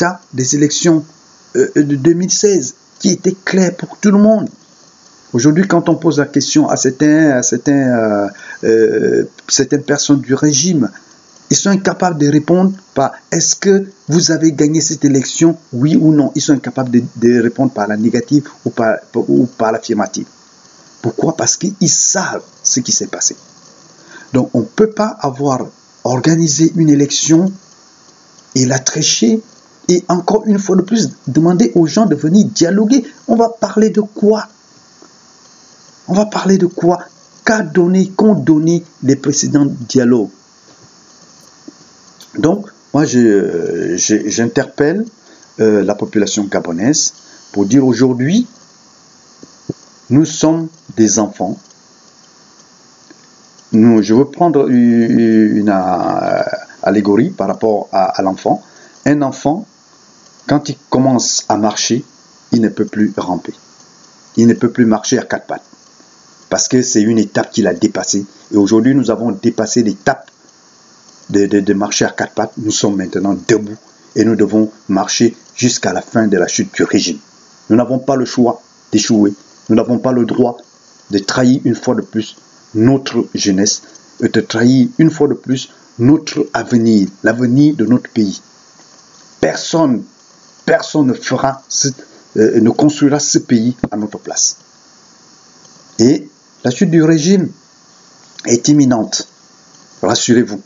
résultats des élections de 2016 qui étaient clairs pour tout le monde. Aujourd'hui, quand on pose la question à certaines personnes du régime, ils sont incapables de répondre par est-ce que vous avez gagné cette élection, oui ou non. Ils sont incapables de répondre par la négative ou par l'affirmative. Pourquoi? Parce qu'ils savent ce qui s'est passé. Donc on ne peut pas avoir organisé une élection et la tricher et encore une fois de plus demander aux gens de venir dialoguer. On va parler de quoi? On va parler de quoi? Qu'ont donné les précédents dialogues? Donc, moi, j'interpelle la population gabonaise pour dire aujourd'hui, nous sommes des enfants. Je veux prendre une allégorie par rapport à l'enfant. Un enfant, quand il commence à marcher, il ne peut plus ramper. Il ne peut plus marcher à quatre pattes. Parce que c'est une étape qu'il a dépassée. Et aujourd'hui, nous avons dépassé l'étape de marcher à quatre pattes. Nous sommes maintenant debout et nous devons marcher jusqu'à la fin de la chute du régime. Nous n'avons pas le choix d'échouer. Nous n'avons pas le droit de trahir une fois de plus notre jeunesse, de trahir une fois de plus notre avenir, l'avenir de notre pays. Personne ne construira ce pays à notre place. Et la chute du régime est imminente. Rassurez-vous.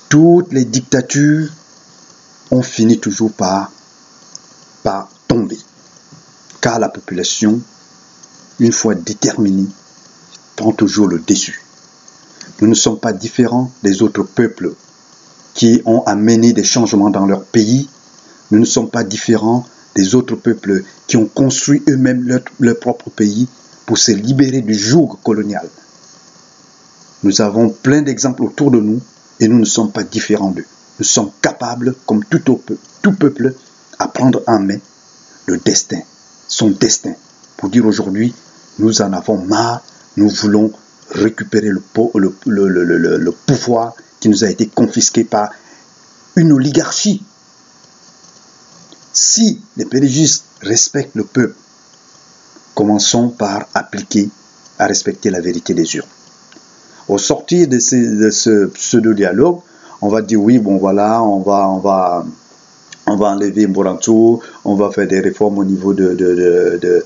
Toutes les dictatures ont fini toujours par tomber. Car la population, une fois déterminée, prend toujours le dessus. Nous ne sommes pas différents des autres peuples qui ont amené des changements dans leur pays. Nous ne sommes pas différents des autres peuples qui ont construit eux-mêmes leur propre pays pour se libérer du joug colonial. Nous avons plein d'exemples autour de nous et nous ne sommes pas différents d'eux. Nous sommes capables, comme tout peuple, à prendre en main le destin, son destin, pour dire aujourd'hui, nous en avons marre, nous voulons récupérer le pouvoir qui nous a été confisqué par une oligarchie. Si les pérégistes respectent le peuple, commençons par à respecter la vérité des urnes. Au sortir de ce pseudo-dialogue, on va dire oui, bon voilà, on va enlever Mborantou, on va faire des réformes au niveau de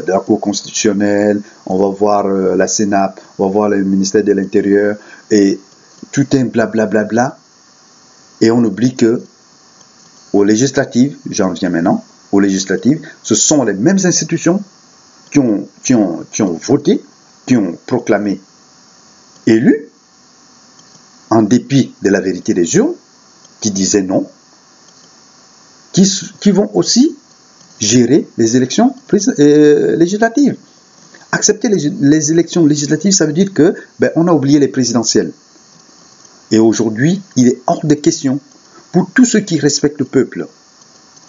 la Cour constitutionnelle, on va voir la Sénap, on va voir le ministère de l'Intérieur, et tout un blablabla, et on oublie que aux législatives, j'en viens maintenant, aux législatives, ce sont les mêmes institutions qui ont voté, qui ont proclamé élus, en dépit de la vérité des urnes, qui disaient non, qui vont aussi gérer les élections législatives. Accepter les élections législatives, ça veut dire que on a oublié les présidentielles. Et aujourd'hui, il est hors de question pour tous ceux qui respectent le peuple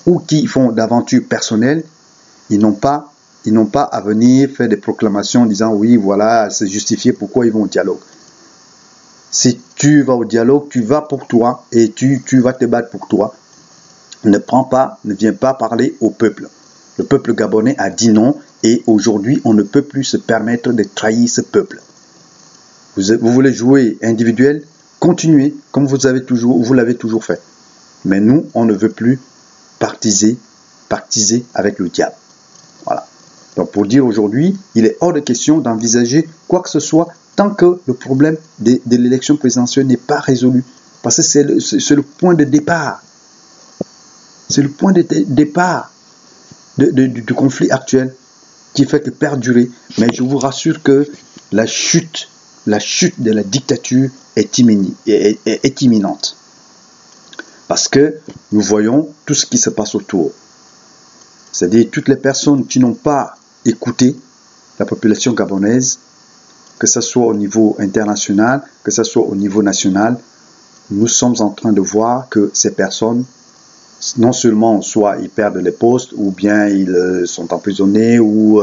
ou qui font d'aventures personnelles, ils n'ont pas à venir faire des proclamations en disant oui, voilà, c'est justifié pourquoi ils vont au dialogue. Si tu vas au dialogue, tu vas pour toi et tu vas te battre pour toi. Ne viens pas parler au peuple. Le peuple gabonais a dit non et aujourd'hui, on ne peut plus se permettre de trahir ce peuple. Vous voulez jouer individuel? Continuez comme vous l'avez toujours fait. Mais nous, on ne veut plus partiser avec le diable. Voilà. Donc pour dire aujourd'hui, il est hors de question d'envisager quoi que ce soit tant que le problème de l'élection présidentielle n'est pas résolu. Parce que c'est le point de départ. C'est le point de départ du conflit actuel qui fait que perdurer. Mais je vous rassure que la chute de la dictature est imminente. Parce que nous voyons tout ce qui se passe autour. C'est-à-dire toutes les personnes qui n'ont pas écouté la population gabonaise, que ce soit au niveau international, que ce soit au niveau national, nous sommes en train de voir que ces personnes, non seulement soit ils perdent les postes, ou bien ils sont emprisonnés, ou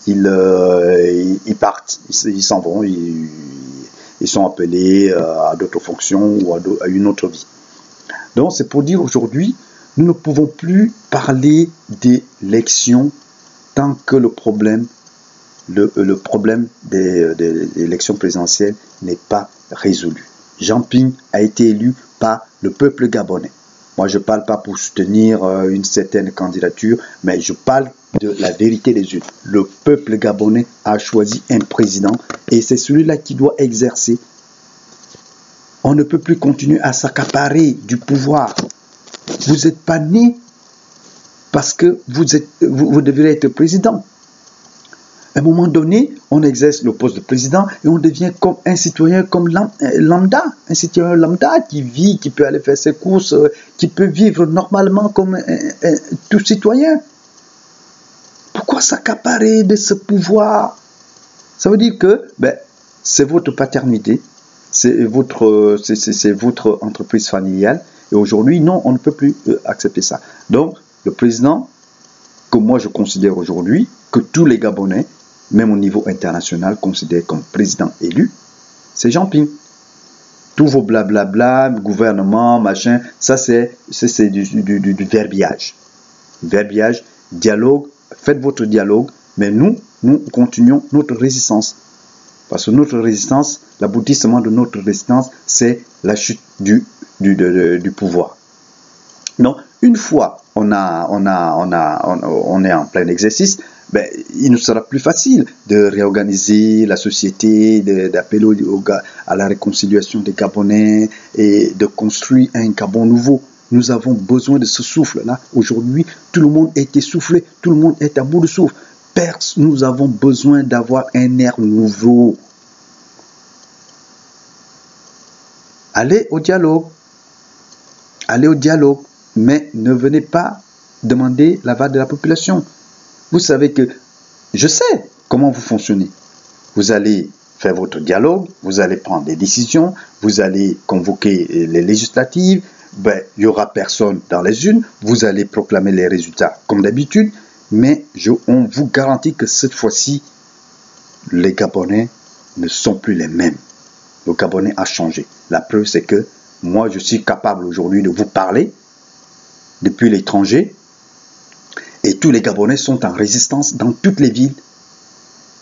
ils partent, ils s'en vont, ils sont appelés à d'autres fonctions ou à une autre vie. Donc c'est pour dire aujourd'hui, nous ne pouvons plus parler d'élections tant que le problème des élections présidentielles n'est pas résolu. Jean Ping a été élu par le peuple gabonais. Moi, je ne parle pas pour soutenir une certaine candidature, mais je parle de la vérité des urnes. Le peuple gabonais a choisi un président et c'est celui-là qui doit exercer. On ne peut plus continuer à s'accaparer du pouvoir. Vous n'êtes pas né parce que vous devrez être président. À un moment donné, on exerce le poste de président et on devient comme un citoyen comme lambda. Un citoyen lambda qui vit, qui peut aller faire ses courses, qui peut vivre normalement comme tout citoyen. Pourquoi s'accaparer de ce pouvoir? Ça veut dire que c'est votre paternité, c'est votre entreprise familiale. Et aujourd'hui, non, on ne peut plus accepter ça. Donc, le président, que moi je considère aujourd'hui, que tous les Gabonais, même au niveau international, considèrent comme président élu, c'est Jean Ping. Tous vos blablabla, gouvernement, machin, ça c'est du verbiage. Verbiage, dialogue, faites votre dialogue, mais nous continuons notre résistance. Parce que notre résistance, l'aboutissement de notre résistance, c'est la chute du pouvoir. Donc, une fois on est en plein exercice, il nous sera plus facile de réorganiser la société, d'appeler à la réconciliation des Gabonais et de construire un Gabon nouveau. Nous avons besoin de ce souffle-là. Aujourd'hui, tout le monde est essoufflé, tout le monde est à bout de souffle. Nous avons besoin d'avoir un air nouveau. Allez au dialogue. Allez au dialogue. Mais ne venez pas demander l'aval de la population. Vous savez que je sais comment vous fonctionnez. Vous allez faire votre dialogue, vous allez prendre des décisions, vous allez convoquer les législatives, il n'y aura personne dans les urnes, vous allez proclamer les résultats comme d'habitude, mais on vous garantit que cette fois-ci, les Gabonais ne sont plus les mêmes. Le Gabonais a changé. La preuve, c'est que moi, je suis capable aujourd'hui de vous parler depuis l'étranger, et tous les Gabonais sont en résistance dans toutes les villes,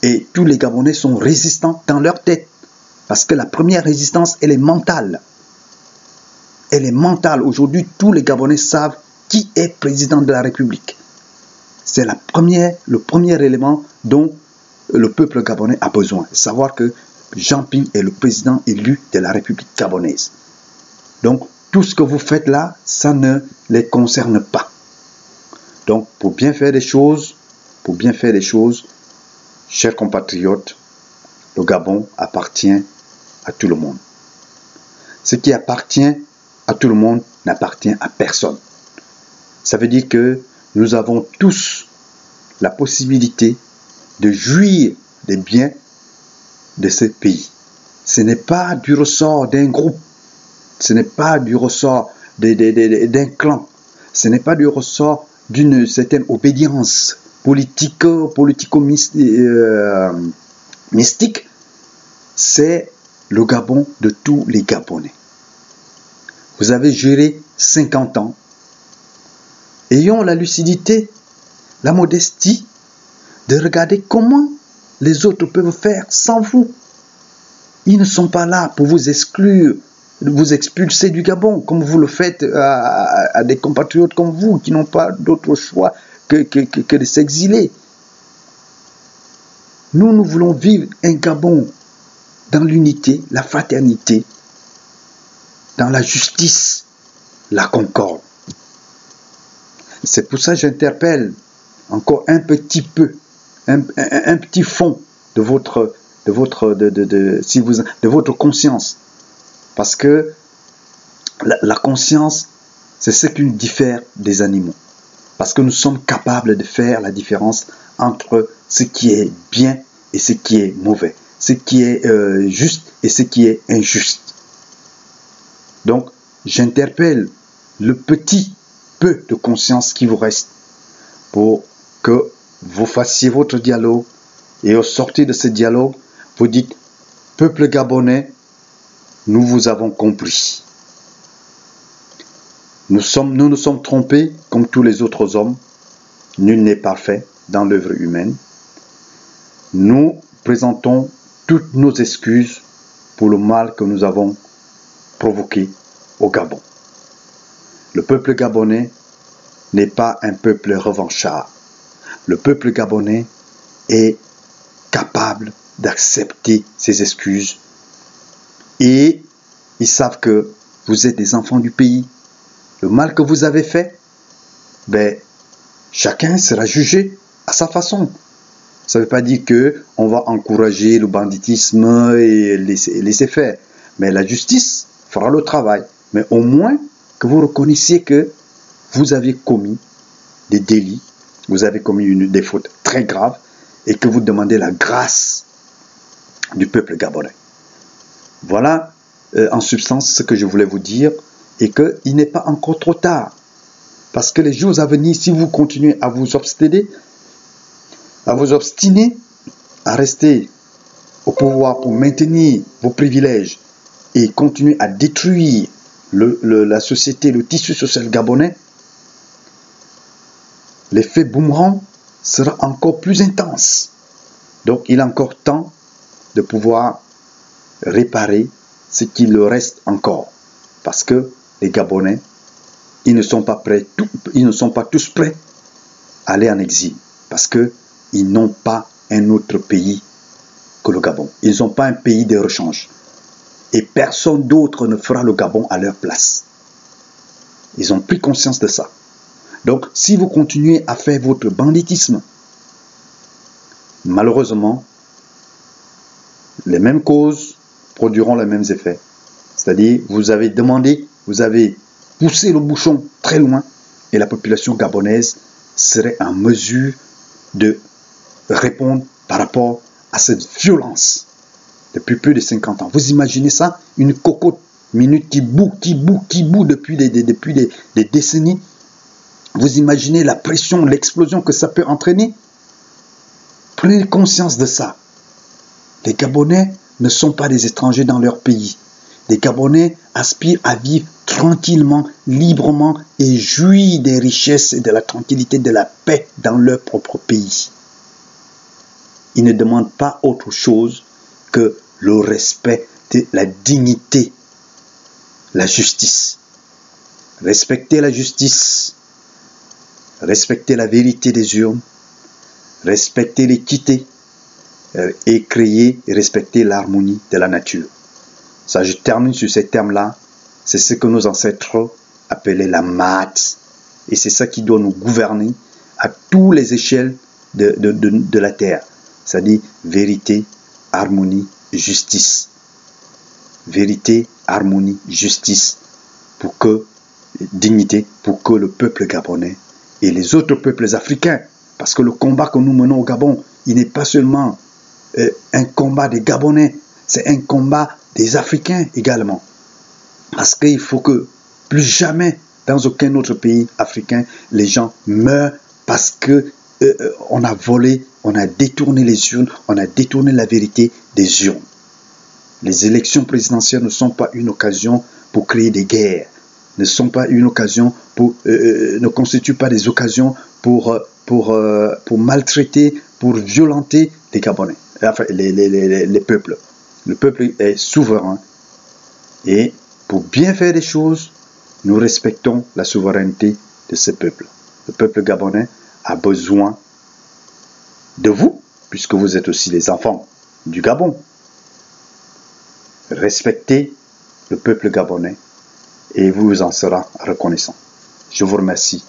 et tous les Gabonais sont résistants dans leur tête, parce que la première résistance, elle est mentale. Elle est mentale. Aujourd'hui, tous les Gabonais savent qui est président de la République. C'est le premier élément dont le peuple gabonais a besoin. Savoir que Jean Ping est le président élu de la République gabonaise. Donc, tout ce que vous faites là, ça ne les concerne pas. Donc, pour bien faire des choses, chers compatriotes, le Gabon appartient à tout le monde. Ce qui appartient à tout le monde n'appartient à personne. Ça veut dire que nous avons tous la possibilité de jouir des biens de ce pays. Ce n'est pas du ressort d'un groupe, ce n'est pas du ressort d'un clan, ce n'est pas du ressort d'une certaine obédience politico-mystique, c'est le Gabon de tous les Gabonais. Vous avez géré 50 ans. Ayons la lucidité, la modestie de regarder comment les autres peuvent faire sans vous. Ils ne sont pas là pour vous exclure, vous expulser du Gabon, comme vous le faites à des compatriotes comme vous, qui n'ont pas d'autre choix que de s'exiler. Nous voulons vivre un Gabon dans l'unité, la fraternité, dans la justice, la concorde. C'est pour ça que j'interpelle encore un petit peu, un petit fond de votre conscience. Parce que la conscience, c'est ce qui nous diffère des animaux. Parce que nous sommes capables de faire la différence entre ce qui est bien et ce qui est mauvais. Ce qui est juste et ce qui est injuste. Donc, j'interpelle le petit peu de conscience qui vous reste pour que vous fassiez votre dialogue et au sortir de ce dialogue, vous dites, peuple gabonais, nous vous avons compris. Nous nous sommes trompés comme tous les autres hommes. Nul n'est parfait dans l'œuvre humaine. Nous présentons toutes nos excuses pour le mal que nous avons provoqué au Gabon. Le peuple gabonais n'est pas un peuple revanchard. Le peuple gabonais est capable d'accepter ses excuses et ils savent que vous êtes des enfants du pays. Le mal que vous avez fait, chacun sera jugé à sa façon. Ça ne veut pas dire qu'on va encourager le banditisme et laisser faire. Mais la justice fera le travail. Mais au moins que vous reconnaissiez que vous avez commis des délits, vous avez commis des fautes très graves et que vous demandez la grâce du peuple gabonais. Voilà en substance ce que je voulais vous dire et qu'il n'est pas encore trop tard. Parce que les jours à venir, si vous continuez à vous obstiner, à rester au pouvoir pour maintenir vos privilèges et continuer à détruire la société, le tissu social gabonais, l'effet boomerang sera encore plus intense. Donc il est encore temps de pouvoir réparer ce qu'il leur reste encore. Parce que les Gabonais, ils ne sont pas tous prêts à aller en exil. Parce qu'ils n'ont pas un autre pays que le Gabon. Ils n'ont pas un pays de rechange. Et personne d'autre ne fera le Gabon à leur place. Ils ont pris conscience de ça. Donc, si vous continuez à faire votre banditisme, malheureusement, les mêmes causes produiront les mêmes effets. C'est-à-dire, vous avez demandé, vous avez poussé le bouchon très loin et la population gabonaise serait en mesure de répondre par rapport à cette violence depuis plus de 50 ans. Vous imaginez ça? Une cocotte minute qui boue depuis des décennies. Vous imaginez la pression, l'explosion que ça peut entraîner? Prenez conscience de ça. Les Gabonais ne sont pas des étrangers dans leur pays. Les Gabonais aspirent à vivre tranquillement, librement et jouir des richesses et de la tranquillité, de la paix dans leur propre pays. Ils ne demandent pas autre chose que le respect de la dignité, la justice. Respecter la justice, respecter la vérité des urnes, respecter l'équité et créer et respecter l'harmonie de la nature. Ça, je termine sur ces termes-là. C'est ce que nos ancêtres appelaient la maths. Et c'est ça qui doit nous gouverner à toutes les échelles de la terre. C'est-à-dire vérité, harmonie, justice. Vérité, harmonie, justice. Dignité, pour que le peuple gabonais et les autres peuples africains, parce que le combat que nous menons au Gabon, il n'est pas seulement un combat des Gabonais, c'est un combat des Africains également. Parce qu'il faut que plus jamais, dans aucun autre pays africain, les gens meurent parce que on a volé, on a détourné les urnes, on a détourné la vérité des urnes. Les élections présidentielles ne sont pas une occasion pour créer des guerres, ne sont pas une occasion ne constituent pas des occasions pour maltraiter, pour violenter les Gabonais, enfin les peuples. Le peuple est souverain et pour bien faire des choses, nous respectons la souveraineté de ce peuple. Le peuple gabonais a besoin de vous, puisque vous êtes aussi les enfants du Gabon. Respectez le peuple gabonais et vous en serez reconnaissant. Je vous remercie.